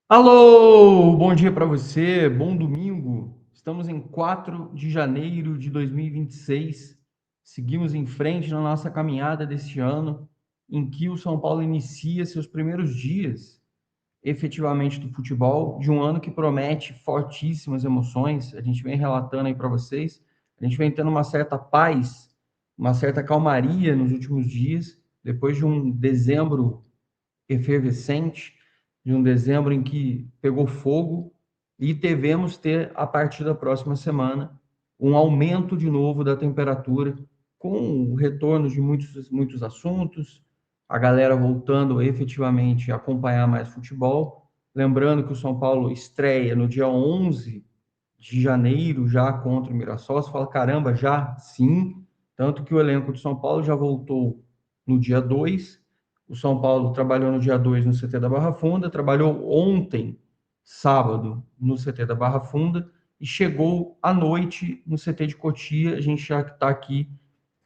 Alô, bom dia para você, bom domingo. Estamos em 4 de janeiro de 2026. Seguimos em frente na nossa caminhada deste ano, em que o São Paulo inicia seus primeiros dias, efetivamente, do futebol, de um ano que promete fortíssimas emoções. A gente vem relatando aí para vocês, a gente vem tendo uma certa paz, uma certa calmaria nos últimos dias, depois de um dezembro efervescente, de um dezembro em que pegou fogo, e devemos ter, a partir da próxima semana, um aumento de novo da temperatura, com o retorno de muitos assuntos, a galera voltando efetivamente a acompanhar mais futebol. Lembrando que o São Paulo estreia no dia 11 de janeiro, já contra o Mirassol. Você fala, caramba, já? Sim. Tanto que o elenco de São Paulo já voltou no dia 2. O São Paulo trabalhou no dia 2 no CT da Barra Funda, trabalhou ontem, sábado, no CT da Barra Funda, e chegou à noite no CT de Cotia. A gente já está aqui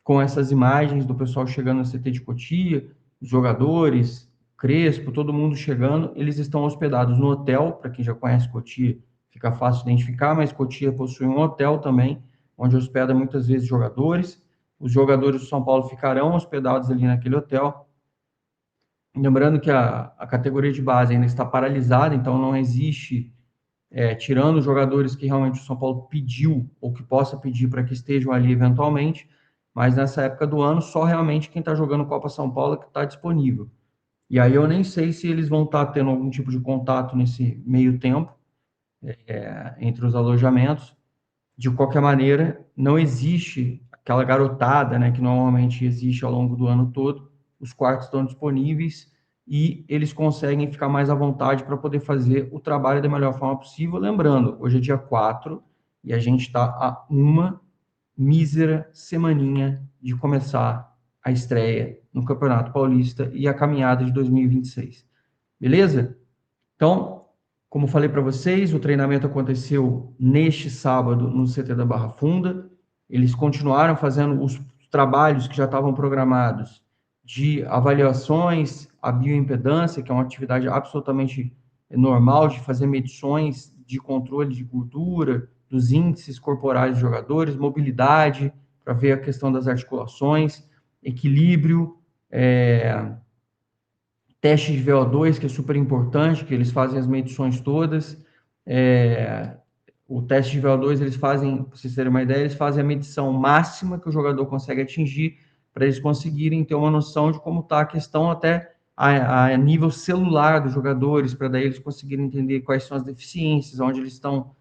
com essas imagens do pessoal chegando no CT de Cotia, os jogadores, Crespo, todo mundo chegando. Eles estão hospedados no hotel. Para quem já conhece Cotia, fica fácil identificar, mas Cotia possui um hotel também, onde hospeda muitas vezes jogadores. Os jogadores do São Paulo ficarão hospedados ali naquele hotel. Lembrando que a categoria de base ainda está paralisada, então não existe, tirando os jogadores que realmente o São Paulo pediu ou que possa pedir para que estejam ali eventualmente, mas nessa época do ano, só realmente quem está jogando Copa São Paulo é que está disponível. E aí eu nem sei se eles vão estar tendo algum tipo de contato nesse meio tempo, entre os alojamentos. De qualquer maneira, não existe aquela garotada, né, que normalmente existe ao longo do ano todo. Os quartos estão disponíveis e eles conseguem ficar mais à vontade para poder fazer o trabalho da melhor forma possível. Lembrando, hoje é dia 4 e a gente está a uma mísera semaninha de começar a estreia no Campeonato Paulista e a caminhada de 2026. Beleza? Então, como falei para vocês, o treinamento aconteceu neste sábado no CT da Barra Funda. Eles continuaram fazendo os trabalhos que já estavam programados de avaliações, a bioimpedância, que é uma atividade absolutamente normal de fazer medições de controle de gordura, dos índices corporais dos jogadores, mobilidade, para ver a questão das articulações, equilíbrio, teste de VO2, que é super importante, que eles fazem as medições todas. É, o teste de VO2, eles fazem, para vocês terem uma ideia, eles fazem a medição máxima que o jogador consegue atingir para eles conseguirem ter uma noção de como está a questão até a nível celular dos jogadores, para daí eles conseguirem entender quais são as deficiências, onde eles estão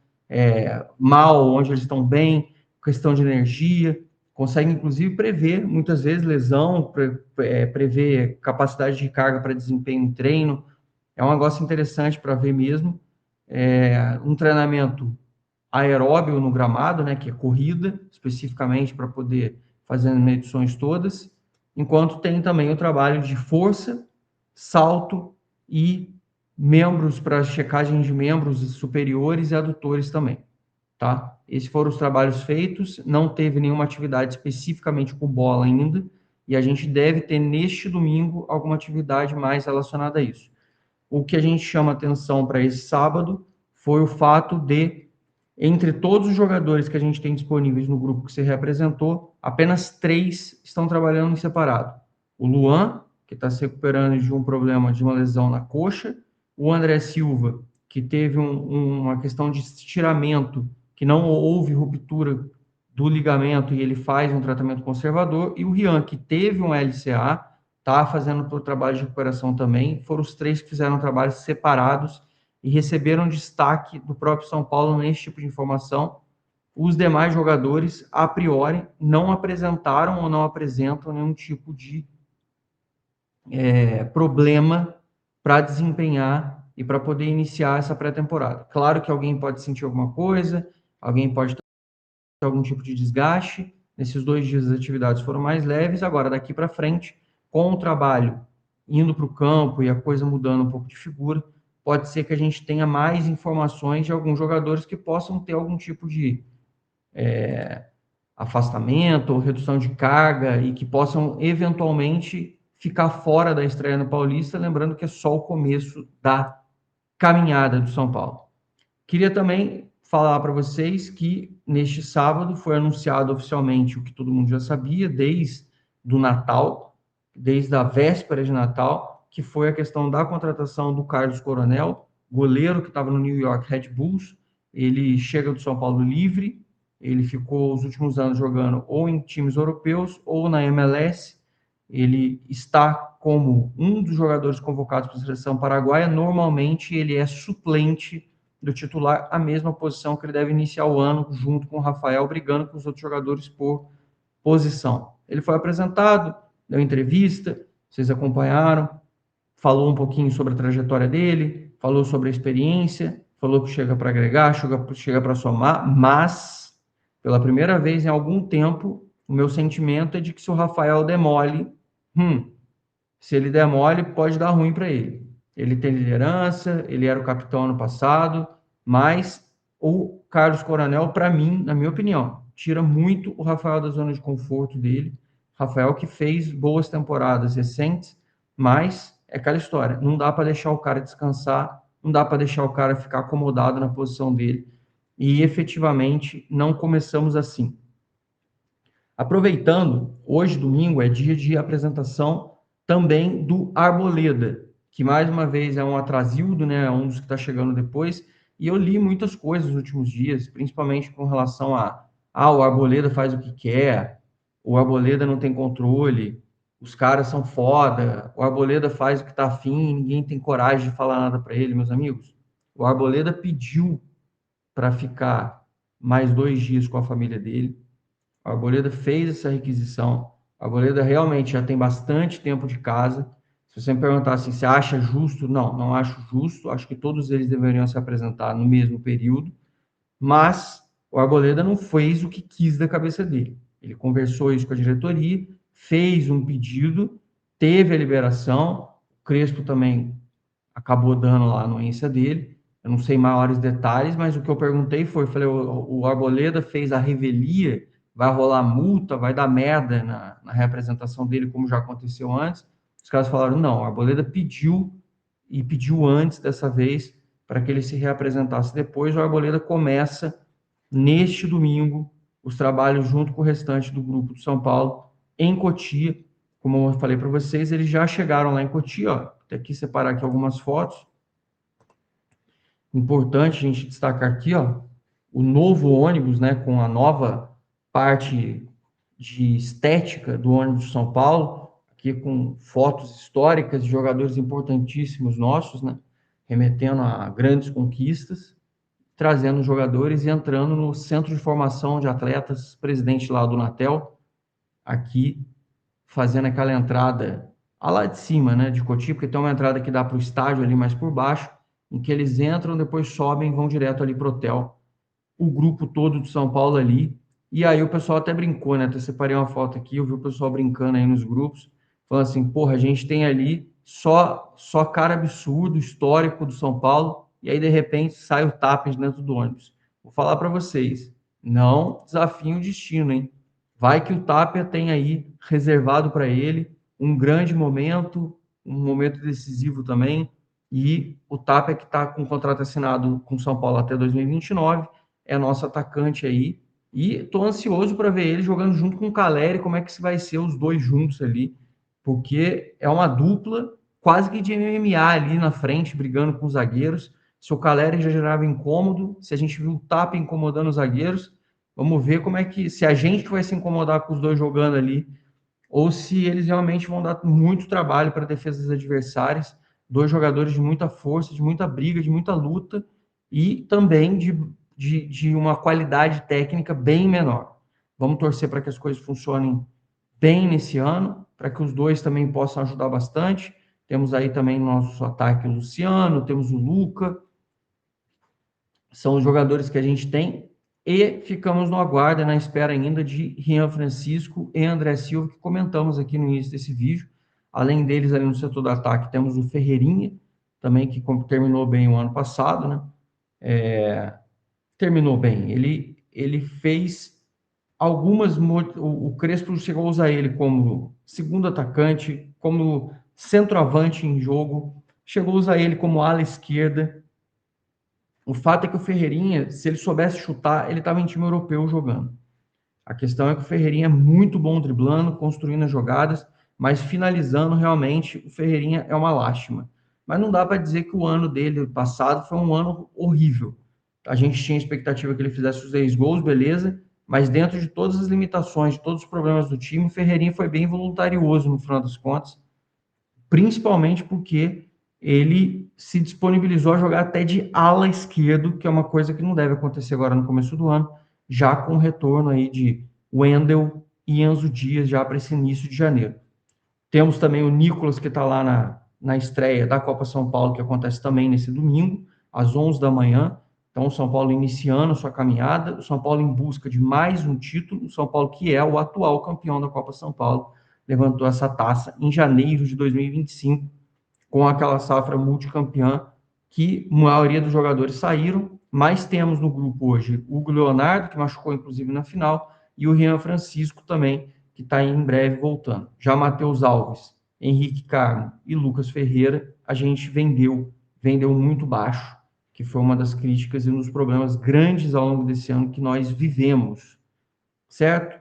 mal, onde eles estão bem, questão de energia, consegue inclusive prever, muitas vezes, lesão, prever capacidade de carga para desempenho em treino. É um negócio interessante para ver mesmo. Um treinamento aeróbio no gramado, né, que é corrida, especificamente para poder fazer as medições todas, enquanto tem também o trabalho de força, salto e membros para checagem de membros superiores e adutores também, tá? Esses foram os trabalhos feitos, não teve nenhuma atividade especificamente com bola ainda, e a gente deve ter neste domingo alguma atividade mais relacionada a isso. O que a gente chama atenção para esse sábado foi o fato de, entre todos os jogadores que a gente tem disponíveis no grupo que se representou, apenas 3 estão trabalhando em separado. O Luan, que está se recuperando de um problema, de uma lesão na coxa, o André Silva, que teve uma questão de estiramento, que não houve ruptura do ligamento e ele faz um tratamento conservador, e o Rian, que teve um LCA, está fazendo o trabalho de recuperação também. Foram os 3 que fizeram trabalhos separados e receberam destaque do próprio São Paulo nesse tipo de informação. Os demais jogadores, a priori, não apresentaram ou não apresentam nenhum tipo de problema para desempenhar e para poder iniciar essa pré-temporada. Claro que alguém pode sentir alguma coisa, alguém pode ter algum tipo de desgaste. Nesses 2 dias as atividades foram mais leves. Agora, daqui para frente, com o trabalho indo para o campo e a coisa mudando um pouco de figura, pode ser que a gente tenha mais informações de alguns jogadores que possam ter algum tipo de afastamento ou redução de carga e que possam eventualmente ficar fora da estreia no Paulista, lembrando que é só o começo da caminhada do São Paulo. Queria também falar para vocês que neste sábado foi anunciado oficialmente o que todo mundo já sabia, desde o Natal, desde a véspera de Natal, que foi a questão da contratação do Carlos Coronel, goleiro que estava no New York Red Bulls. Ele chega do São Paulo livre, ele ficou os últimos anos jogando ou em times europeus ou na MLS. Ele está como um dos jogadores convocados para a seleção paraguaia. Normalmente ele é suplente do titular, a mesma posição que ele deve iniciar o ano, junto com o Rafael, brigando com os outros jogadores por posição. Ele foi apresentado, deu entrevista, vocês acompanharam, falou um pouquinho sobre a trajetória dele, falou sobre a experiência, falou que chega para agregar, chega para somar, mas, pela primeira vez em algum tempo, o meu sentimento é de que se o Rafael demole, se ele demole, pode dar ruim para ele. Ele tem liderança, ele era o capitão ano passado, mas o Carlos Coronel, para mim, na minha opinião, tira muito o Rafael da zona de conforto dele. Rafael que fez boas temporadas recentes, mas é aquela história, não dá para deixar o cara descansar, não dá para deixar o cara ficar acomodado na posição dele, e efetivamente não começamos assim. Aproveitando, hoje, domingo, é dia de apresentação também do Arboleda, que mais uma vez é um atrasildo, né? É um dos que está chegando depois. E eu li muitas coisas nos últimos dias, principalmente com relação o Arboleda faz o que quer, o Arboleda não tem controle, os caras são foda, o Arboleda faz o que está afim, ninguém tem coragem de falar nada para ele, meus amigos. O Arboleda pediu para ficar mais 2 dias com a família dele. A Arboleda fez essa requisição. A Arboleda realmente já tem bastante tempo de casa. Se você me perguntar assim, você acha justo? Não, não acho justo. Acho que todos eles deveriam se apresentar no mesmo período. Mas o Arboleda não fez o que quis da cabeça dele. Ele conversou isso com a diretoria, fez um pedido, teve a liberação. O Crespo também acabou dando lá a anuência dele. Eu não sei maiores detalhes, mas o que eu perguntei foi, falei, o Arboleda fez a revelia, vai rolar multa, vai dar merda na representação dele, como já aconteceu antes. Os caras falaram, não, o Arboleda pediu, e pediu antes dessa vez, para que ele se reapresentasse depois. O Arboleda começa, neste domingo, os trabalhos junto com o restante do grupo de São Paulo, em Cotia. Como eu falei para vocês, eles já chegaram lá em Cotia, ó. Tem aqui separar aqui algumas fotos. Importante a gente destacar aqui, ó, o novo ônibus, né, com a nova parte de estética do ônibus de São Paulo, aqui com fotos históricas de jogadores importantíssimos nossos, né, remetendo a grandes conquistas, trazendo jogadores e entrando no centro de formação de atletas, presidente lá do Natel, aqui fazendo aquela entrada lá de cima, né, de Cotia, porque tem uma entrada que dá para o estádio ali mais por baixo, em que eles entram, depois sobem e vão direto ali pro hotel. O grupo todo de São Paulo ali. E aí o pessoal até brincou, né? Até separei uma foto aqui, eu vi o pessoal brincando aí nos grupos, falando assim, porra, a gente tem ali só cara absurdo, histórico do São Paulo, e aí de repente sai o Tapes dentro do ônibus. Vou falar para vocês, não desafiem o destino, hein? Vai que o Tapia tem aí reservado para ele um grande momento, um momento decisivo também, e o Tapia que está com o contrato assinado com o São Paulo até 2029, é nosso atacante aí, e estou ansioso para ver ele jogando junto com o Caleri, como é que vai ser os dois juntos ali, porque é uma dupla quase que de MMA ali na frente, brigando com os zagueiros. Se o Caleri já gerava incômodo, se a gente viu o Tapia incomodando os zagueiros, vamos ver como é que, se a gente vai se incomodar com os dois jogando ali, ou se eles realmente vão dar muito trabalho para a defesa dos adversários. Dois jogadores de muita força, de muita briga, de muita luta e também de uma qualidade técnica bem menor. Vamos torcer para que as coisas funcionem bem nesse ano, para que os dois também possam ajudar bastante. Temos aí também no nosso ataque o Luciano, temos o Luca, são os jogadores que a gente tem, e ficamos no aguardo, na espera ainda de Rian Francisco e André Silva, que comentamos aqui no início desse vídeo. Além deles, ali no setor do ataque, temos o Ferreirinha, também que terminou bem o ano passado, né? Terminou bem. Ele fez algumas... O Crespo chegou a usar ele como segundo atacante, como centroavante em jogo, chegou a usar ele como ala esquerda, O fato é que o Ferreirinha, se ele soubesse chutar, ele estava em time europeu jogando. A questão é que o Ferreirinha é muito bom driblando, construindo as jogadas, mas finalizando, realmente, o Ferreirinha é uma lástima. Mas não dá para dizer que o ano dele passado foi um ano horrível. A gente tinha expectativa que ele fizesse os 10 gols, beleza, mas dentro de todas as limitações, de todos os problemas do time, o Ferreirinha foi bem voluntarioso no final das contas, principalmente porque ele se disponibilizou a jogar até de ala esquerdo, que é uma coisa que não deve acontecer agora no começo do ano, já com o retorno aí de Wendel e Enzo Dias já para esse início de janeiro. Temos também o Nicolas, que está lá na estreia da Copa São Paulo, que acontece também nesse domingo, às 11 da manhã. Então, o São Paulo iniciando a sua caminhada, o São Paulo em busca de mais um título, o São Paulo que é o atual campeão da Copa São Paulo, levantou essa taça em janeiro de 2025, com aquela safra multicampeã, que a maioria dos jogadores saíram, mas temos no grupo hoje o Hugo Leonardo, que machucou inclusive na final, e o Rian Francisco também, que está em breve voltando. Já Matheus Alves, Henrique Carmo e Lucas Ferreira, a gente vendeu muito baixo, que foi uma das críticas e um dos problemas grandes ao longo desse ano que nós vivemos, certo?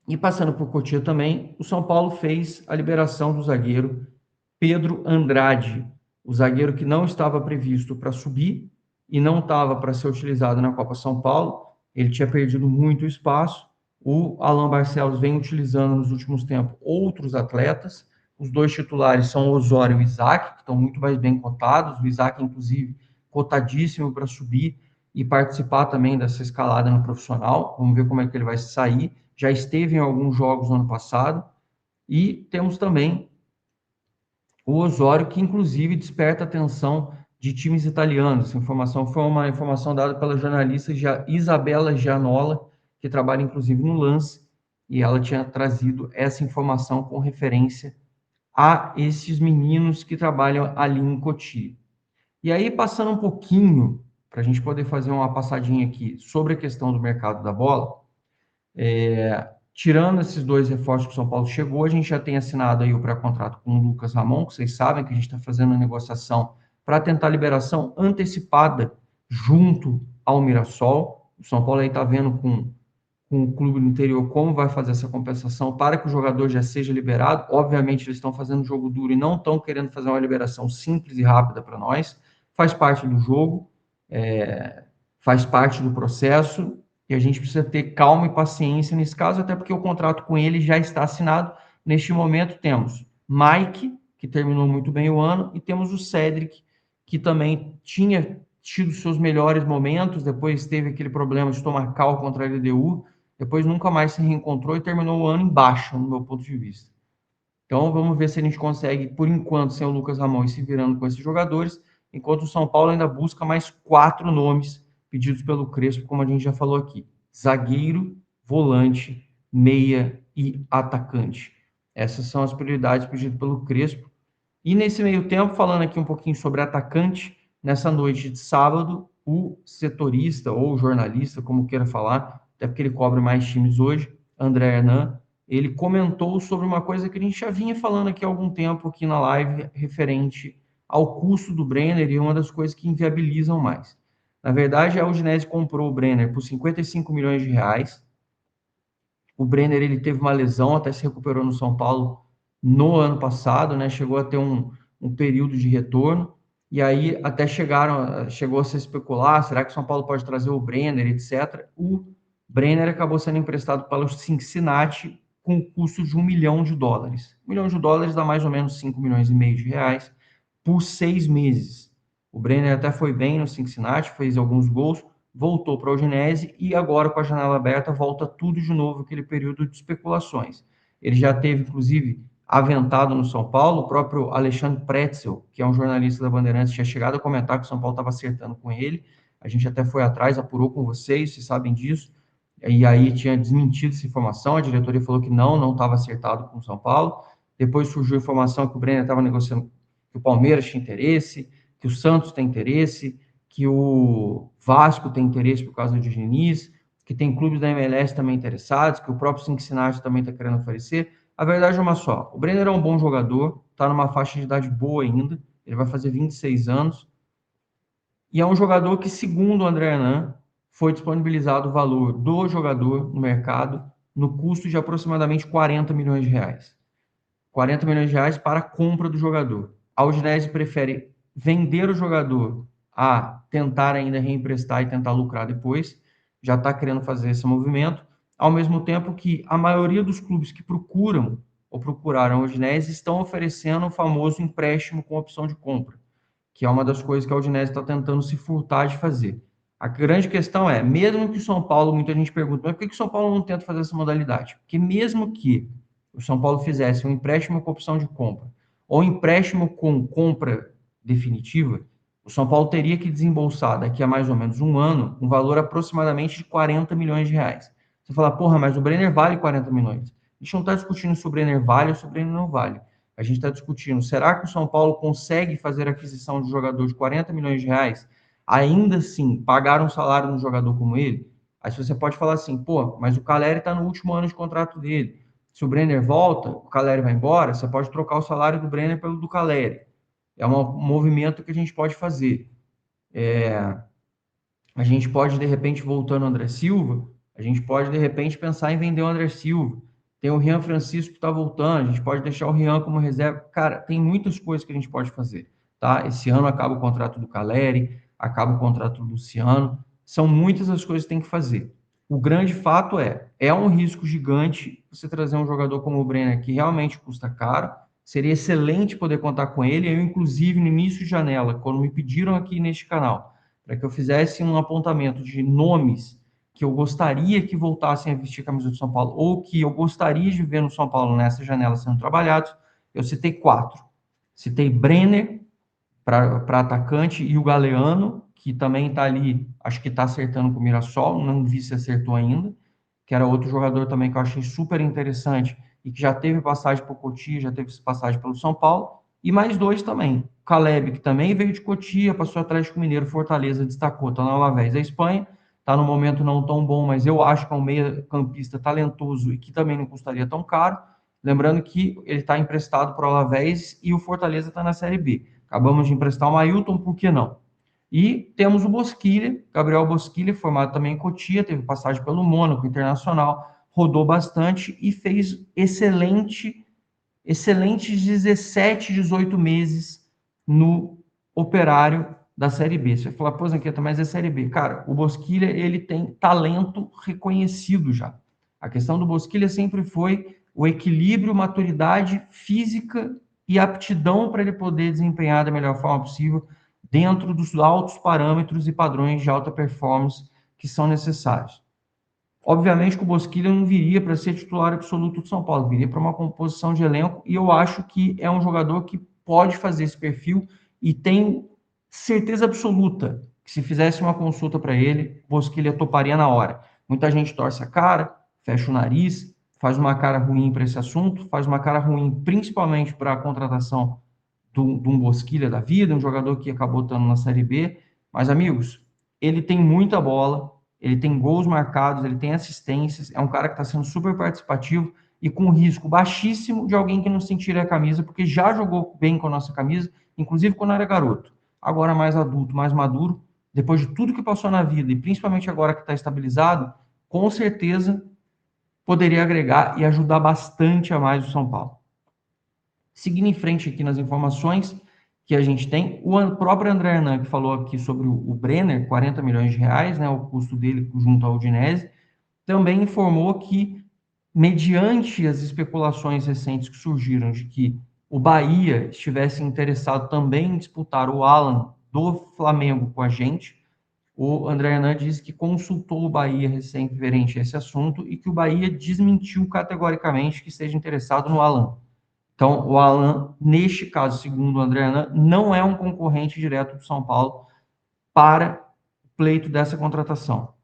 E passando por Cotia também, o São Paulo fez a liberação do zagueiro Pedro Andrade, o zagueiro que não estava previsto para subir e não estava para ser utilizado na Copa São Paulo. Ele tinha perdido muito espaço. O Alan Barcelos vem utilizando nos últimos tempos outros atletas. Os dois titulares são o Osório e o Isaac, que estão muito mais bem cotados. O Isaac, inclusive, cotadíssimo para subir e participar também dessa escalada no profissional. Vamos ver como é que ele vai sair. Já esteve em alguns jogos no ano passado. E temos também o Osório, que inclusive desperta a atenção de times italianos. Essa informação foi uma informação dada pela jornalista Isabela Gianola, que trabalha inclusive no Lance, e ela tinha trazido essa informação com referência a esses meninos que trabalham ali em Cotia. E aí, passando um pouquinho, para a gente poder fazer uma passadinha aqui sobre a questão do mercado da bola, tirando esses dois reforços que o São Paulo chegou, a gente já tem assinado aí o pré-contrato com o Lucas Ramon, que vocês sabem que a gente está fazendo a negociação para tentar liberação antecipada junto ao Mirassol. O São Paulo aí está vendo com o clube do interior como vai fazer essa compensação para que o jogador já seja liberado. Obviamente, eles estão fazendo jogo duro e não estão querendo fazer uma liberação simples e rápida para nós. Faz parte do jogo, faz parte do processo, e a gente precisa ter calma e paciência nesse caso, até porque o contrato com ele já está assinado. Neste momento, temos Mike, que terminou muito bem o ano, e temos o Cedric, que também tinha tido seus melhores momentos, depois teve aquele problema de tomar cal contra a LDU, depois nunca mais se reencontrou e terminou o ano em baixa, no meu ponto de vista. Então, vamos ver se a gente consegue, por enquanto, sem o Lucas Ramon, se virando com esses jogadores, enquanto o São Paulo ainda busca mais 4 nomes pedidos pelo Crespo, como a gente já falou aqui: zagueiro, volante, meia e atacante. Essas são as prioridades pedidas pelo Crespo. E nesse meio tempo, falando aqui um pouquinho sobre atacante, nessa noite de sábado, o setorista ou jornalista, como queira falar, até porque ele cobre mais times hoje, André Hernan, ele comentou sobre uma coisa que a gente já vinha falando aqui há algum tempo aqui na live, referente ao custo do Brenner, e uma das coisas que inviabilizam mais. Na verdade, a Udinese comprou o Brenner por 55 milhões de reais. O Brenner, ele teve uma lesão, até se recuperou no São Paulo no ano passado, né? Chegou a ter um período de retorno, e aí até chegou a se especular, será que o São Paulo pode trazer o Brenner, etc. O Brenner acabou sendo emprestado pelo Cincinnati com custo de $1 milhão. $1 milhão dá mais ou menos 5 milhões e meio de reais por 6 meses. O Brenner até foi bem no Cincinnati, fez alguns gols, voltou para a Udinese e agora, com a janela aberta, volta tudo de novo, aquele período de especulações. Ele já teve, inclusive, aventado no São Paulo, o próprio Alexandre Pretzel, que é um jornalista da Bandeirantes, tinha chegado a comentar que o São Paulo estava acertando com ele. A gente até foi atrás, apurou com vocês sabem disso, e aí tinha desmentido essa informação, a diretoria falou que não estava acertado com o São Paulo. Depois surgiu a informação que o Brenner estava negociando, que o Palmeiras tinha interesse, que o Santos tem interesse, que o Vasco tem interesse por causa do Diniz, que tem clubes da MLS também interessados, que o próprio Cincinnati também está querendo oferecer. A verdade é uma só: o Brenner é um bom jogador, está numa faixa de idade boa ainda, ele vai fazer 26 anos, E é um jogador que, segundo o André Hernan, foi disponibilizado o valor do jogador no mercado no custo de aproximadamente 40 milhões de reais. 40 milhões de reais para a compra do jogador. A Udinese prefere vender o jogador a tentar ainda reemprestar e tentar lucrar depois. Já está querendo fazer esse movimento. Ao mesmo tempo que a maioria dos clubes que procuram ou procuraram a Udinese estão oferecendo o famoso empréstimo com opção de compra, que é uma das coisas que a Udinese está tentando se furtar de fazer. A grande questão é, mesmo que o São Paulo, muita gente pergunta, mas por que o São Paulo não tenta fazer essa modalidade? Porque mesmo que o São Paulo fizesse um empréstimo com opção de compra ou um empréstimo com compra definitiva, o São Paulo teria que desembolsar daqui a mais ou menos um ano um valor aproximadamente de 40 milhões de reais. Você fala, porra, mas o Brenner vale 40 milhões. A gente não está discutindo se o Brenner vale ou se o Brenner não vale. A gente está discutindo, será que o São Paulo consegue fazer a aquisição de um jogador de 40 milhões de reais, ainda assim pagar um salário no jogador como ele? Aí você pode falar assim, pô, mas o Caleri está no último ano de contrato dele. Se o Brenner volta, o Caleri vai embora, você pode trocar o salário do Brenner pelo do Caleri. É um movimento que a gente pode fazer. A gente pode, de repente, voltando o André Silva, a gente pode, de repente, pensar em vender o André Silva. Tem o Rian Francisco que está voltando, a gente pode deixar o Rian como reserva. Cara, tem muitas coisas que a gente pode fazer, tá? Esse ano acaba o contrato do Caleri, acaba o contrato do Luciano. São muitas as coisas que tem que fazer. O grande fato é um risco gigante você trazer um jogador como o Brenner, que realmente custa caro. Seria excelente poder contar com ele. Eu, inclusive, no início de janela, quando me pediram aqui neste canal, para que eu fizesse um apontamento de nomes que eu gostaria que voltassem a vestir a camisa do São Paulo, ou que eu gostaria de ver no São Paulo nessa janela sendo trabalhados, eu citei 4. Citei Brenner para atacante e o Galeano, que também está ali, acho que está acertando com o Mirassol, não vi se acertou ainda, que era outro jogador também que eu achei super interessante e que já teve passagem por Cotia, já teve passagem pelo São Paulo, e mais 2 também. Caleb, que também veio de Cotia, passou Atlético Mineiro, Fortaleza, destacou, está no Alavés da Espanha, está no momento não tão bom, mas eu acho que é um meia-campista talentoso e que também não custaria tão caro. Lembrando que ele está emprestado para o Alavés e o Fortaleza está na Série B. Acabamos de emprestar o Mailton, por que não? E temos o Bosquilha, Gabriel Bosquilha, formado também em Cotia, teve passagem pelo Mônaco, Internacional, rodou bastante e fez excelentes 17, 18 meses no Operário da Série B. Você vai falar, pô, Zanqueta, mas é Série B. Cara, o Bosquilha, ele tem talento reconhecido já. A questão do Bosquilha sempre foi o equilíbrio, maturidade física e aptidão para ele poder desempenhar da melhor forma possível dentro dos altos parâmetros e padrões de alta performance que são necessários. Obviamente que o Bosquilha não viria para ser titular absoluto do São Paulo, viria para uma composição de elenco, e eu acho que é um jogador que pode fazer esse perfil e tenho certeza absoluta que se fizesse uma consulta para ele, Bosquilha toparia na hora. Muita gente torce a cara, fecha o nariz, faz uma cara ruim para esse assunto, faz uma cara ruim principalmente para a contratação de um Bosquilha da vida, um jogador que acabou estando na Série B. Mas, amigos, ele tem muita bola, ele tem gols marcados, ele tem assistências, é um cara que está sendo super participativo e com risco baixíssimo de alguém que não sentiria a camisa, porque já jogou bem com a nossa camisa, inclusive quando era garoto. Agora mais adulto, mais maduro, depois de tudo que passou na vida, e principalmente agora que está estabilizado, com certeza poderia agregar e ajudar bastante a mais o São Paulo. Seguindo em frente aqui nas informações que a gente tem, o próprio André Hernan, que falou aqui sobre o Brenner, 40 milhões de reais, né, o custo dele junto ao Udinese, também informou que, mediante as especulações recentes que surgiram de que o Bahia estivesse interessado também em disputar o Alan do Flamengo com a gente, o André Hernan disse que consultou o Bahia referente a esse assunto e que o Bahia desmentiu categoricamente que esteja interessado no Alan. Então, o Alan, neste caso, segundo o André Hernan, não é um concorrente direto do São Paulo para o pleito dessa contratação.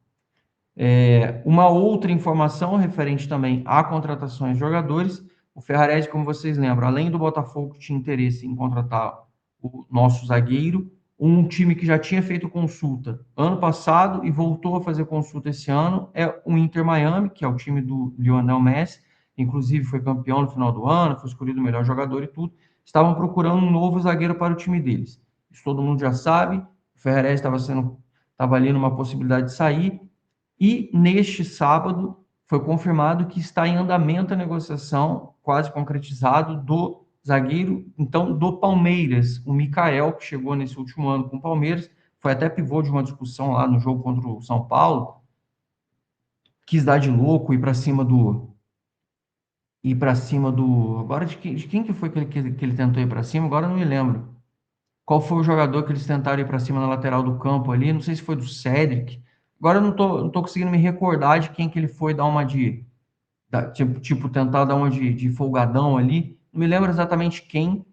Uma outra informação referente também a contratações de jogadores, o Ferrarese, como vocês lembram, além do Botafogo que tinha interesse em contratar o nosso zagueiro, um time que já tinha feito consulta ano passado e voltou a fazer consulta esse ano é o Inter Miami, que é o time do Lionel Messi, inclusive foi campeão no final do ano, foi escolhido o melhor jogador e tudo. Estavam procurando um novo zagueiro para o time deles. Isso todo mundo já sabe. O Ferrarese estava ali numa possibilidade de sair, e neste sábado foi confirmado que está em andamento a negociação, quase concretizado, do zagueiro, então, do Palmeiras, o Mikael, que chegou nesse último ano com o Palmeiras, foi até pivô de uma discussão lá no jogo contra o São Paulo, quis dar de louco, agora de quem que foi que ele tentou ir para cima? Agora eu não me lembro. Qual foi o jogador que eles tentaram ir para cima na lateral do campo ali? Não sei se foi do Cedric. Agora eu não tô conseguindo me recordar de quem que ele foi dar uma tipo, tentar dar uma de folgadão ali. Não me lembro exatamente quem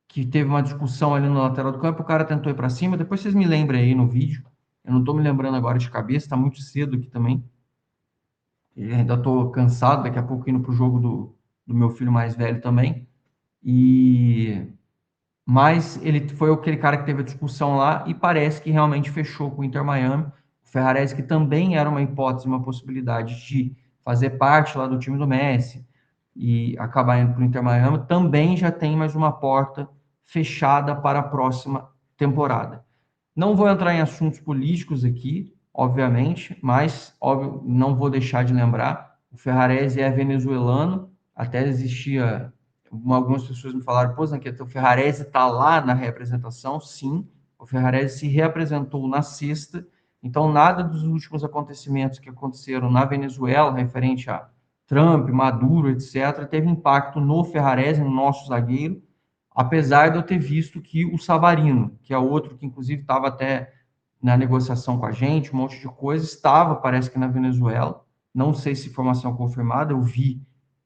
que teve uma discussão ali na lateral do campo, o cara tentou ir para cima. Depois vocês me lembrem aí no vídeo. Eu não tô me lembrando agora de cabeça, tá muito cedo aqui também. E ainda tô cansado, daqui a pouco indo pro jogo do meu filho mais velho também. E mas ele foi aquele cara que teve a discussão lá e parece que realmente fechou com o Inter Miami. O Ferrarese, que também era uma hipótese, uma possibilidade de fazer parte lá do time do Messi e acabar indo para o Inter Miami, também já tem mais uma porta fechada para a próxima temporada. Não vou entrar em assuntos políticos aqui, obviamente, mas óbvio, não vou deixar de lembrar, o Ferrarese é venezuelano, até existia, algumas pessoas me falaram, pô, Zanqueta, o Ferrarese está lá na representação, sim, o Ferrarese se reapresentou na sexta, então nada dos últimos acontecimentos que aconteceram na Venezuela, referente a Trump, Maduro, etc., teve impacto no Ferrarese, no nosso zagueiro, apesar de eu ter visto que o Savarino, que é outro que inclusive estava até na negociação com a gente, um monte de coisa, estava, parece que na Venezuela, não sei se informação confirmada, eu vi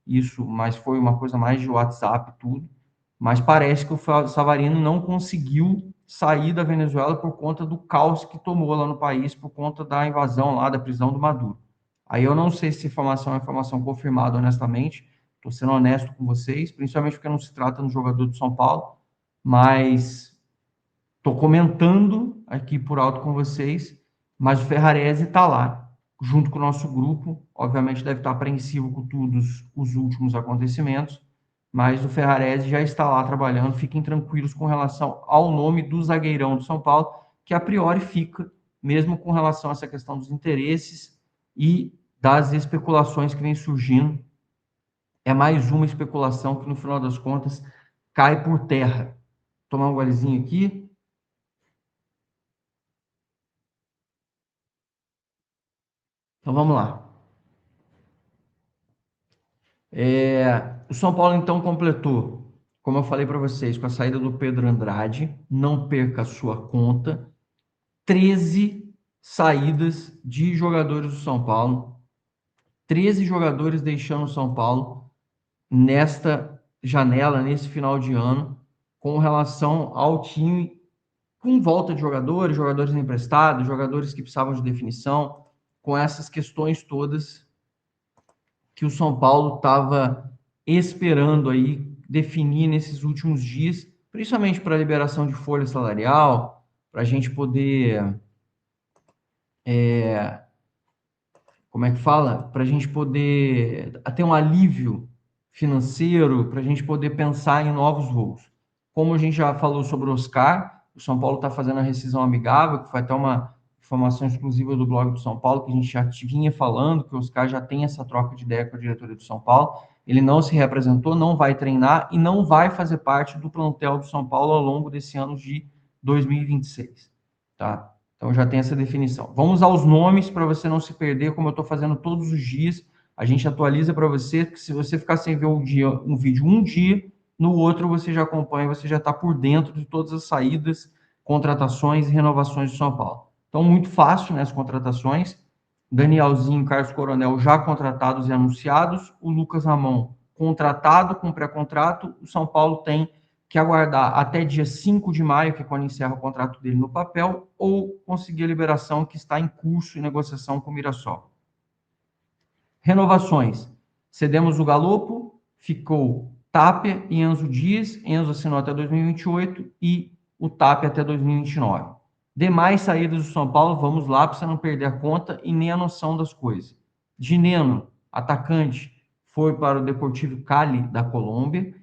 isso, mas foi uma coisa mais de WhatsApp tudo, mas parece que o Savarino não conseguiu sair da Venezuela por conta do caos que tomou lá no país, por conta da invasão lá, da prisão do Maduro. Aí eu não sei se informação é informação confirmada, honestamente, estou sendo honesto com vocês, principalmente porque não se trata de um jogador do São Paulo, mas estou comentando aqui por alto com vocês, mas o Ferrarese está lá, junto com o nosso grupo, obviamente deve estar apreensivo com todos os últimos acontecimentos, mas o Ferrarese já está lá trabalhando, fiquem tranquilos com relação ao nome do zagueirão do São Paulo, que a priori fica, mesmo com relação a essa questão dos interesses e das especulações que vem surgindo. É mais uma especulação que, no final das contas, cai por terra. Vou tomar um golezinho aqui. Então vamos lá. O São Paulo então completou, como eu falei para vocês, com a saída do Pedro Andrade, não perca a sua conta, 13 saídas de jogadores do São Paulo, 13 jogadores deixando o São Paulo nesta janela, nesse final de ano, com relação ao time, com volta de jogadores, jogadores emprestados, jogadores que precisavam de definição, com essas questões todas que o São Paulo estava esperando aí definir nesses últimos dias, principalmente para a liberação de folha salarial, para a gente poder, como é que fala? Para a gente poder ter um alívio financeiro, para a gente poder pensar em novos voos. Como a gente já falou sobre o Oscar, o São Paulo está fazendo a rescisão amigável, que foi até uma informação exclusiva do blog do São Paulo, que a gente já vinha falando, que o Oscar já tem essa troca de ideia com a diretoria do São Paulo. Ele não se representou, não vai treinar e não vai fazer parte do plantel do São Paulo ao longo desse ano de 2026. Tá? Então já tem essa definição. Vamos aos nomes para você não se perder, como eu estou fazendo todos os dias. A gente atualiza para você, porque se você ficar sem ver um vídeo um dia, no outro você já acompanha, você já está por dentro de todas as saídas, contratações e renovações do São Paulo. Então, muito fácil, né, as contratações. Danielzinho, Carlos Coronel já contratados e anunciados. O Lucas Ramon contratado com pré-contrato. O São Paulo tem que aguardar até dia 5 de maio, que é quando encerra o contrato dele no papel, ou conseguir a liberação que está em curso em negociação com o Mirassol. Renovações. Cedemos o Galopo, ficou Tapia e Enzo Dias. Enzo assinou até 2028 e o Tapia até 2029. Demais saídas do São Paulo, vamos lá para você não perder a conta e nem a noção das coisas. Dineno, atacante, foi para o Deportivo Cali da Colômbia.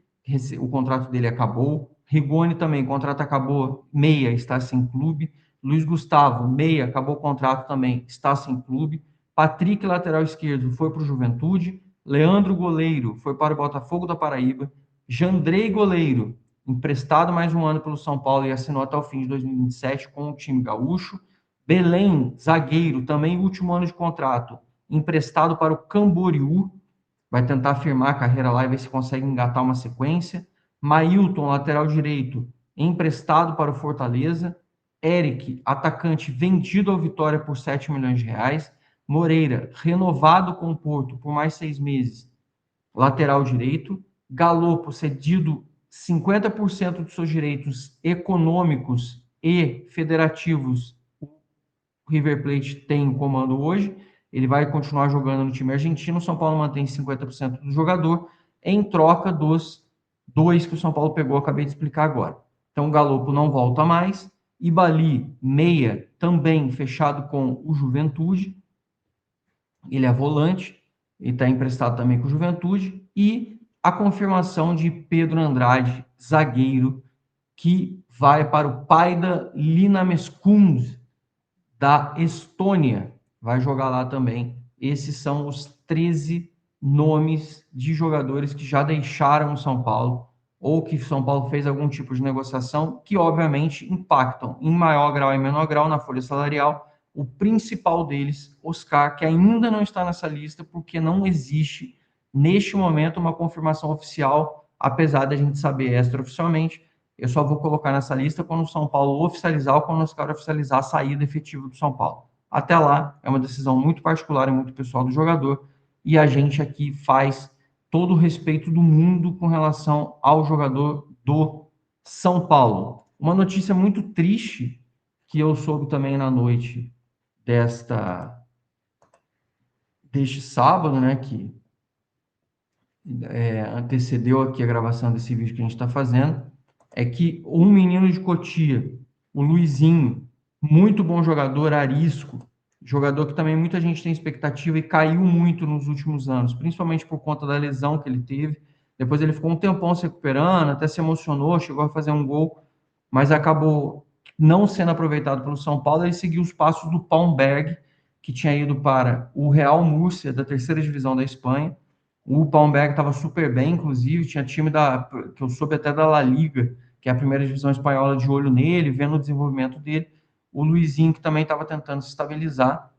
O contrato dele acabou. Rigoni também, o contrato acabou, meia, está sem clube. Luiz Gustavo, meia, acabou o contrato também, está sem clube. Patrick, lateral esquerdo, foi para o Juventude. Leandro, goleiro, foi para o Botafogo da Paraíba. Jandrei, goleiro, emprestado mais um ano pelo São Paulo e assinou até o fim de 2027 com o time gaúcho. Belém, zagueiro, também último ano de contrato, emprestado para o Camboriú, vai tentar firmar a carreira lá e ver se consegue engatar uma sequência. Mailton, lateral direito, emprestado para o Fortaleza. Eric, atacante, vendido ao Vitória por 7 milhões de reais. Moreira, renovado com o Porto por mais 6 meses, lateral direito. Galopo, cedido 50% dos seus direitos econômicos e federativos, o River Plate tem o comando hoje, ele vai continuar jogando no time argentino, o São Paulo mantém 50% do jogador, em troca dos dois que o São Paulo pegou, acabei de explicar agora. Então o Galopo não volta mais, Ibali, meia, também fechado com o Juventude, ele é volante, ele está emprestado também com o Juventude, e a confirmação de Pedro Andrade, zagueiro, que vai para o Paida Linameskund, da Estônia, vai jogar lá também. Esses são os 13 nomes de jogadores que já deixaram o São Paulo ou que São Paulo fez algum tipo de negociação que, obviamente, impactam em maior grau e menor grau na folha salarial. O principal deles, Oscar, que ainda não está nessa lista porque não existe, neste momento, uma confirmação oficial, apesar da gente saber extraoficialmente. Eu só vou colocar nessa lista quando o São Paulo oficializar ou quando os caras oficializar a saída efetiva do São Paulo. Até lá, é uma decisão muito particular e muito pessoal do jogador, e a gente aqui faz todo o respeito do mundo com relação ao jogador do São Paulo. Uma notícia muito triste que eu soube também na noite deste sábado, né, que antecedeu aqui a gravação desse vídeo que a gente está fazendo, é que um menino de Cotia, o Luizinho, muito bom jogador, arisco, jogador que também muita gente tem expectativa e caiu muito nos últimos anos, principalmente por conta da lesão que ele teve. Depois ele ficou um tempão se recuperando, até se emocionou, chegou a fazer um gol, mas acabou não sendo aproveitado pelo São Paulo. Ele seguiu os passos do Palmberg, que tinha ido para o Real Múrcia, da terceira divisão da Espanha. O Palmberg estava super bem, inclusive, tinha time que eu soube até da La Liga, que é a primeira divisão espanhola, de olho nele, vendo o desenvolvimento dele. O Luizinho, que também estava tentando se estabilizar,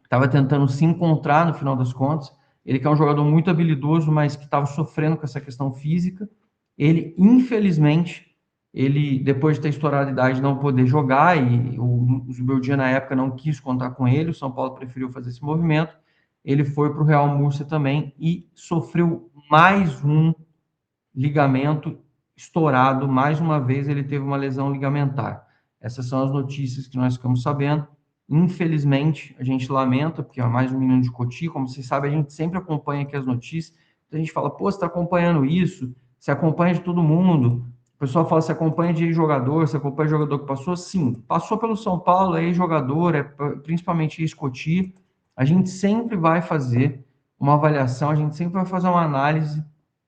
estava tentando se encontrar no final das contas. Ele que é um jogador muito habilidoso, mas que estava sofrendo com essa questão física. Ele, infelizmente, depois de ter estourado a idade, não poder jogar, e o Zubeldia na época não quis contar com ele, o São Paulo preferiu fazer esse movimento. Ele foi para o Real Múrcia também e sofreu mais um ligamento estourado. Mais uma vez ele teve uma lesão ligamentar. Essas são as notícias que nós ficamos sabendo. Infelizmente, a gente lamenta, porque é mais um menino de Cotia. Como vocês sabem, a gente sempre acompanha aqui as notícias. Então a gente fala, pô, você está acompanhando isso? Você acompanha de todo mundo? O pessoal fala, você acompanha de jogador, você acompanha de jogador que passou? Sim, passou pelo São Paulo, é jogador, principalmente ex-Cotia. A gente sempre vai fazer uma avaliação, a gente sempre vai fazer uma análise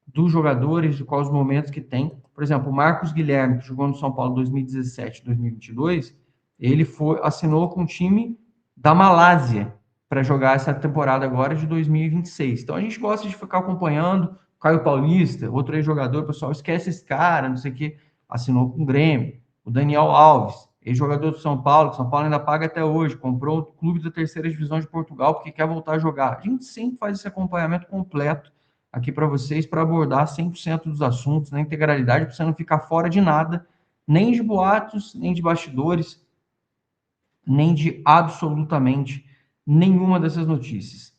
dos jogadores, de quais os momentos que tem. Por exemplo, o Marcos Guilherme, que jogou no São Paulo 2017, 2022, ele assinou com o time da Malásia para jogar essa temporada agora de 2026. Então a gente gosta de ficar acompanhando. Caio Paulista, outro ex-jogador, pessoal, esquece esse cara, não sei o que, assinou com o Grêmio. O Daniel Alves, ex-jogador do São Paulo, que São Paulo ainda paga até hoje, comprou o clube da terceira divisão de Portugal porque quer voltar a jogar. A gente sempre faz esse acompanhamento completo aqui para vocês, para abordar 100% dos assuntos na integralidade, para você não ficar fora de nada, nem de boatos, nem de bastidores, nem de absolutamente nenhuma dessas notícias.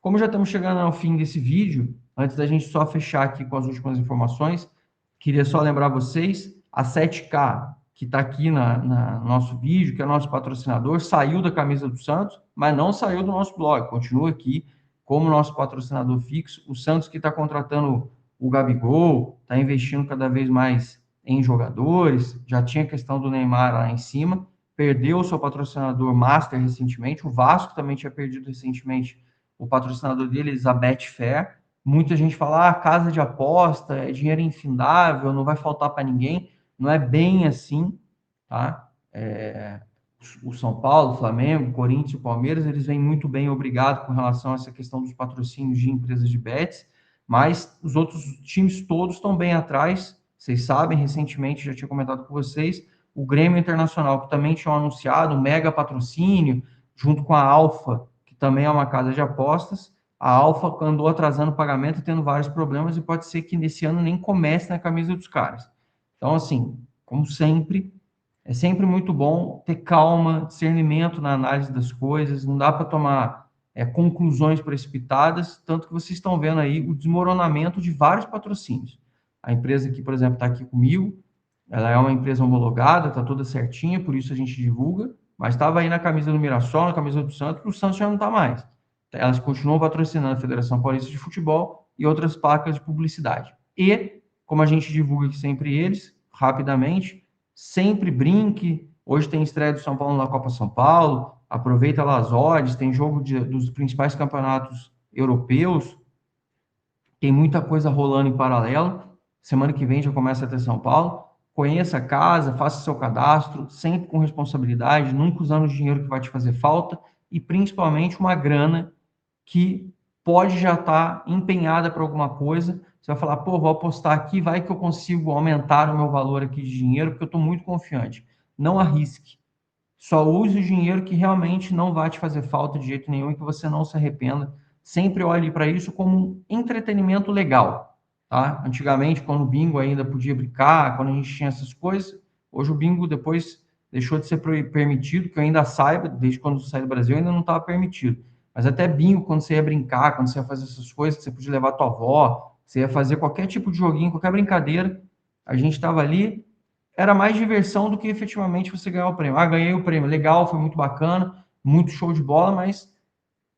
Como já estamos chegando ao fim desse vídeo, antes da gente só fechar aqui com as últimas informações, queria só lembrar vocês, a 7K, que está aqui no nosso vídeo, que é nosso patrocinador, saiu da camisa do Santos, mas não saiu do nosso blog, continua aqui como nosso patrocinador fixo. O Santos que está contratando o Gabigol, está investindo cada vez mais em jogadores, já tinha a questão do Neymar lá em cima, perdeu o seu patrocinador master recentemente, o Vasco também tinha perdido recentemente o patrocinador deles, a Betfair. Muita gente fala, casa de aposta, é dinheiro infindável, não vai faltar para ninguém. Não é bem assim, tá? o São Paulo, o Flamengo, o Corinthians e o Palmeiras, eles vêm muito bem, obrigado, com relação a essa questão dos patrocínios de empresas de bets, mas os outros times todos estão bem atrás. Vocês sabem, recentemente já tinha comentado com vocês, o Grêmio Internacional, que também tinha anunciado um mega patrocínio, junto com a Alfa, que também é uma casa de apostas. A Alfa andou atrasando o pagamento, tendo vários problemas, e pode ser que nesse ano nem comece na camisa dos caras. Então, assim, como sempre, é sempre muito bom ter calma, discernimento na análise das coisas, não dá para tomar conclusões precipitadas, tanto que vocês estão vendo aí o desmoronamento de vários patrocínios. A empresa que, por exemplo, está aqui comigo, ela é uma empresa homologada, está toda certinha, por isso a gente divulga, mas estava aí na camisa do Mirassol, na camisa do Santos, o Santos já não está mais. Elas continuam patrocinando a Federação Paulista de Futebol e outras placas de publicidade. E, como a gente divulga aqui sempre eles, rapidamente, sempre brinque. Hoje tem estreia do São Paulo na Copa São Paulo. Aproveita lá as odds, tem jogo dos principais campeonatos europeus. Tem muita coisa rolando em paralelo. Semana que vem já começa a ter São Paulo. Conheça a casa, faça seu cadastro, sempre com responsabilidade, nunca usando o dinheiro que vai te fazer falta e principalmente uma grana que pode já estar empenhada para alguma coisa. Você vai falar, pô, vou apostar aqui, vai que eu consigo aumentar o meu valor aqui de dinheiro, porque eu estou muito confiante. Não arrisque. Só use o dinheiro que realmente não vai te fazer falta de jeito nenhum e que você não se arrependa. Sempre olhe para isso como um entretenimento legal, tá? Antigamente, quando o bingo ainda podia brincar, quando a gente tinha essas coisas, hoje o bingo depois deixou de ser permitido, que eu ainda saiba, desde quando eu saí do Brasil, ainda não estava permitido. Mas até bingo, quando você ia brincar, quando você ia fazer essas coisas, que você podia levar a tua avó, você ia fazer qualquer tipo de joguinho, qualquer brincadeira, a gente estava ali, era mais diversão do que efetivamente você ganhar o prêmio. Ah, ganhei o prêmio, legal, foi muito bacana, muito show de bola, mas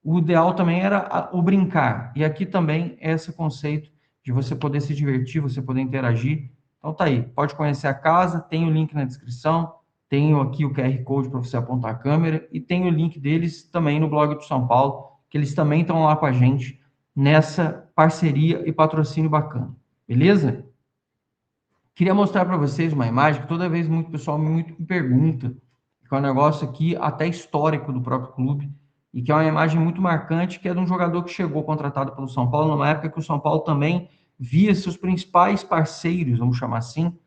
o ideal também era o brincar. E aqui também é esse conceito de você poder se divertir, você poder interagir. Então tá aí, pode conhecer a casa, tem o link na descrição, tenho aqui o QR Code para você apontar a câmera e tem o link deles também no blog do São Paulo, que eles também estão lá com a gente nessa parceria e patrocínio bacana. Beleza? Queria mostrar para vocês uma imagem que toda vez muito pessoal muito me pergunta, que é um negócio aqui até histórico do próprio clube, e que é uma imagem muito marcante, que é de um jogador que chegou contratado pelo São Paulo, numa época que o São Paulo também via seus principais parceiros, vamos chamar assim,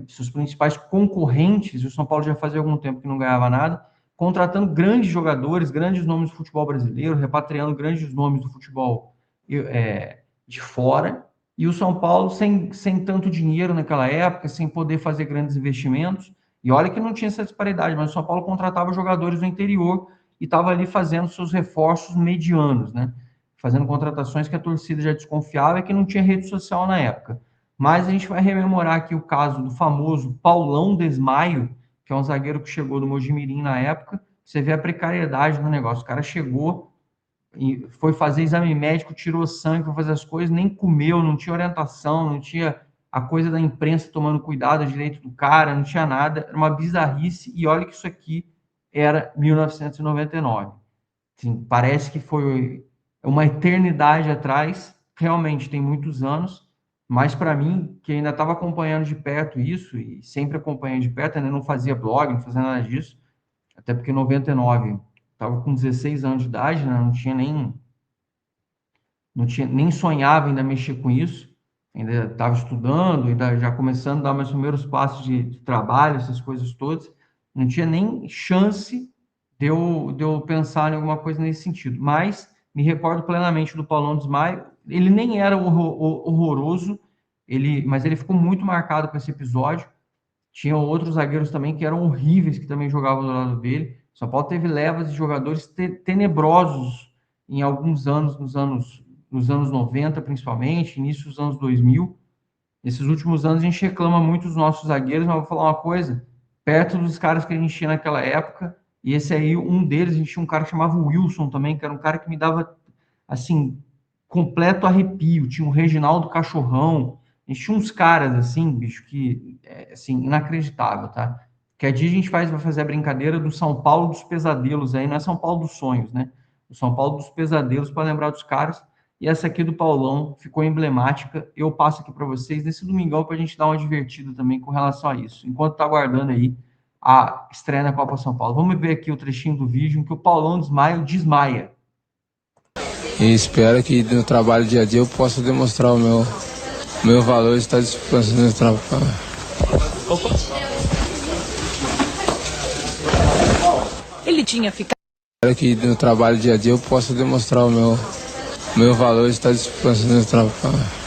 seus principais concorrentes, e o São Paulo já fazia algum tempo que não ganhava nada, contratando grandes jogadores, grandes nomes do futebol brasileiro, repatriando grandes nomes do futebol de fora, e o São Paulo sem tanto dinheiro naquela época, sem poder fazer grandes investimentos, e olha que não tinha essa disparidade, mas o São Paulo contratava jogadores do interior e estava ali fazendo seus reforços medianos, né? Fazendo contratações que a torcida já desconfiava e que não tinha rede social na época. Mas a gente vai rememorar aqui o caso do famoso Paulão Desmaio, que é um zagueiro que chegou do Mojimirim na época. Você vê a precariedade do negócio. O cara chegou e foi fazer exame médico, tirou sangue para fazer as coisas, nem comeu, não tinha orientação, não tinha a coisa da imprensa tomando cuidado direito do cara, não tinha nada. Era uma bizarrice. E olha que isso aqui era 1999. Assim, parece que foi uma eternidade atrás. Realmente tem muitos anos. Mas para mim, que ainda estava acompanhando de perto isso, e sempre acompanhei de perto, ainda não fazia blog, não fazia nada disso, até porque em 99 estava com 16 anos de idade, né? Não tinha nem sonhava ainda mexer com isso, ainda estava estudando, ainda já começando a dar meus primeiros passos de trabalho, essas coisas todas, não tinha nem chance de eu pensar em alguma coisa nesse sentido. Mas me recordo plenamente do Paulão Desmaio, ele nem era horroroso, mas ele ficou muito marcado com esse episódio. Tinha outros zagueiros também que eram horríveis, que também jogavam do lado dele. São Paulo teve levas de jogadores tenebrosos em alguns anos, nos anos 90, principalmente, início dos anos 2000. Nesses últimos anos a gente reclama muito dos nossos zagueiros, mas vou falar uma coisa, perto dos caras que a gente tinha naquela época, e esse aí, um deles, a gente tinha um cara que chamava Wilson também, que era um cara que me dava, assim, completo arrepio. Tinha o Reginaldo Cachorrão, a gente tinha uns caras, assim, bicho, que, assim, inacreditável, tá? Que a dia a gente vai fazer a brincadeira do São Paulo dos pesadelos aí, não é São Paulo dos sonhos, né? O São Paulo dos pesadelos, para lembrar dos caras. E essa aqui do Paulão ficou emblemática. Eu passo aqui para vocês nesse domingão para a gente dar uma divertida também com relação a isso. Enquanto tá aguardando aí a estreia na Copa São Paulo. Vamos ver aqui o trechinho do vídeo em que o Paulão desmaia. E espero que no trabalho dia a dia eu possa demonstrar o meu valor e estar dispensando no trabalho. Ele tinha ficado. Espero que no trabalho dia a dia eu possa demonstrar o meu valor e estar dispensando no trabalho.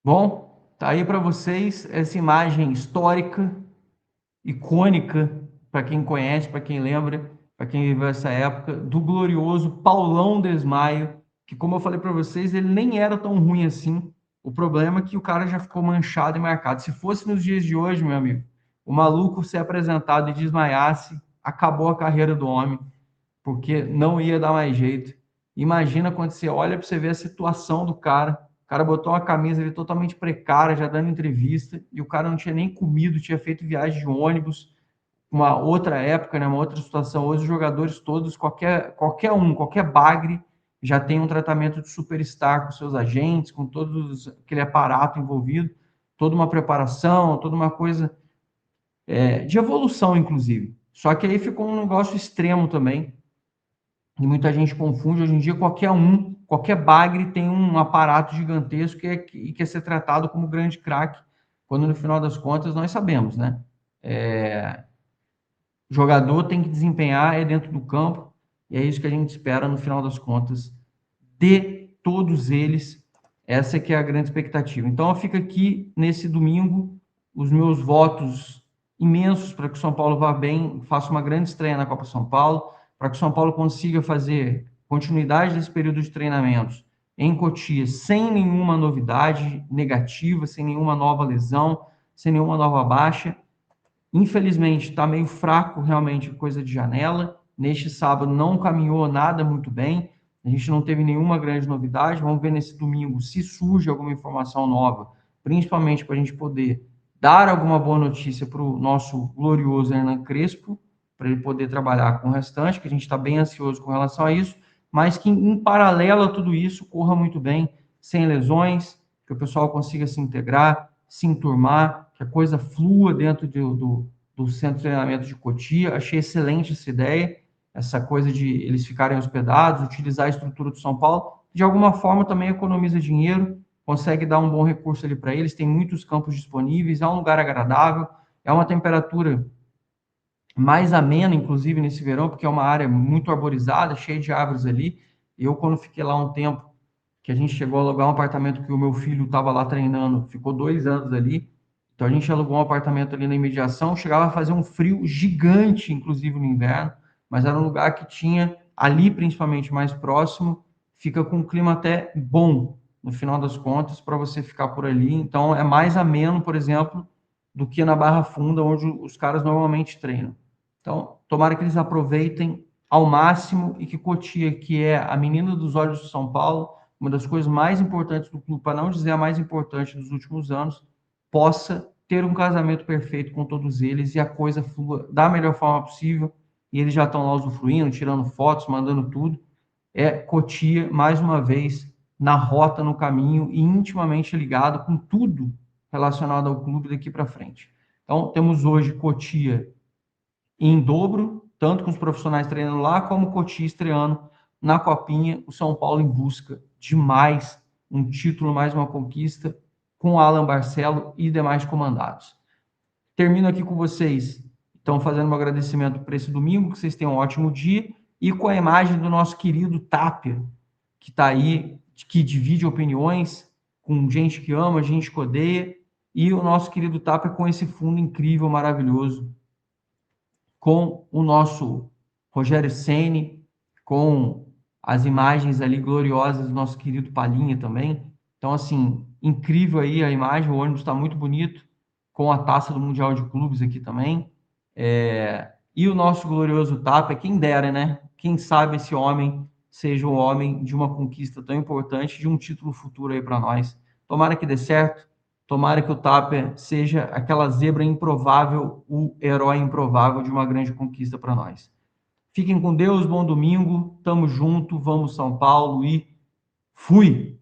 Bom, tá aí para vocês essa imagem histórica, icônica, para quem conhece, para quem lembra, para quem viveu essa época, do glorioso Paulão Desmaio, que, como eu falei para vocês, ele nem era tão ruim assim. O problema é que o cara já ficou manchado e marcado. Se fosse nos dias de hoje, meu amigo, o maluco ser apresentado e desmaiasse, acabou a carreira do homem, porque não ia dar mais jeito. Imagina quando você olha para você ver a situação do cara. O cara botou uma camisa ali totalmente precária, já dando entrevista, e o cara não tinha nem comido, tinha feito viagem de ônibus, uma outra época, né, uma outra situação. Hoje os jogadores todos, qualquer bagre, já tem um tratamento de superstar com seus agentes, com todo aquele aparato envolvido, toda uma preparação, toda uma coisa de evolução, inclusive. Só que aí ficou um negócio extremo também, e muita gente confunde. Hoje em dia, qualquer bagre tem um aparato gigantesco e quer ser tratado como grande craque, quando no final das contas nós sabemos, né? O jogador tem que desempenhar dentro do campo, e é isso que a gente espera no final das contas de todos eles. Essa que é a grande expectativa. Então, fica aqui nesse domingo os meus votos imensos para que o São Paulo vá bem, faça uma grande estreia na Copa São Paulo, para que o São Paulo consiga fazer continuidade desse período de treinamentos em Cotia sem nenhuma novidade negativa, sem nenhuma nova lesão, sem nenhuma nova baixa. Infelizmente, está meio fraco realmente coisa de janela. Neste sábado não caminhou nada muito bem. A gente não teve nenhuma grande novidade. Vamos ver nesse domingo se surge alguma informação nova, principalmente para a gente poder dar alguma boa notícia para o nosso glorioso Hernan Crespo, para ele poder trabalhar com o restante, que a gente está bem ansioso com relação a isso, mas que em paralelo a tudo isso corra muito bem, sem lesões, que o pessoal consiga se integrar, se enturmar, que a coisa flua dentro do centro de treinamento de Cotia. Achei excelente essa ideia, essa coisa de eles ficarem hospedados, utilizar a estrutura do São Paulo. De alguma forma também economiza dinheiro, consegue dar um bom recurso ali para eles, tem muitos campos disponíveis, é um lugar agradável, é uma temperatura mais amena, inclusive, nesse verão, porque é uma área muito arborizada, cheia de árvores ali. Eu, quando fiquei lá um tempo, que a gente chegou a alugar um apartamento que o meu filho estava lá treinando, ficou 2 anos ali, então a gente alugou um apartamento ali na imediação, chegava a fazer um frio gigante, inclusive no inverno, mas era um lugar que tinha, ali principalmente mais próximo, fica com um clima até bom, no final das contas, para você ficar por ali. Então é mais ameno, por exemplo, do que na Barra Funda, onde os caras normalmente treinam. Então, tomara que eles aproveitem ao máximo e que Cotia, que é a menina dos olhos de São Paulo, uma das coisas mais importantes do clube, para não dizer a mais importante dos últimos anos, possa ter um casamento perfeito com todos eles e a coisa flua da melhor forma possível. E eles já estão lá usufruindo, tirando fotos, mandando tudo. Cotia, mais uma vez, na rota, no caminho e intimamente ligado com tudo relacionado ao clube daqui para frente. Então, temos hoje Cotia em dobro, tanto com os profissionais treinando lá, como Cotia estreando na Copinha, o São Paulo em busca de mais um título, mais uma conquista, com Alan Barcelo e demais comandados. Termino aqui com vocês, então, fazendo um agradecimento por esse domingo, que vocês tenham um ótimo dia, e com a imagem do nosso querido Tapia, que está aí, que divide opiniões com gente que ama, gente que odeia, e o nosso querido Tapia com esse fundo incrível, maravilhoso, com o nosso Rogério Ceni, com as imagens ali gloriosas do nosso querido Palhinha também. Então, assim, incrível aí a imagem, o ônibus está muito bonito, com a taça do Mundial de Clubes aqui também. E o nosso glorioso Tapa, quem dera, né? Quem sabe esse homem seja o homem de uma conquista tão importante, de um título futuro aí para nós. Tomara que dê certo. Tomara que o Tapia seja aquela zebra improvável, o herói improvável de uma grande conquista para nós. Fiquem com Deus, bom domingo, tamo junto, vamos São Paulo e fui!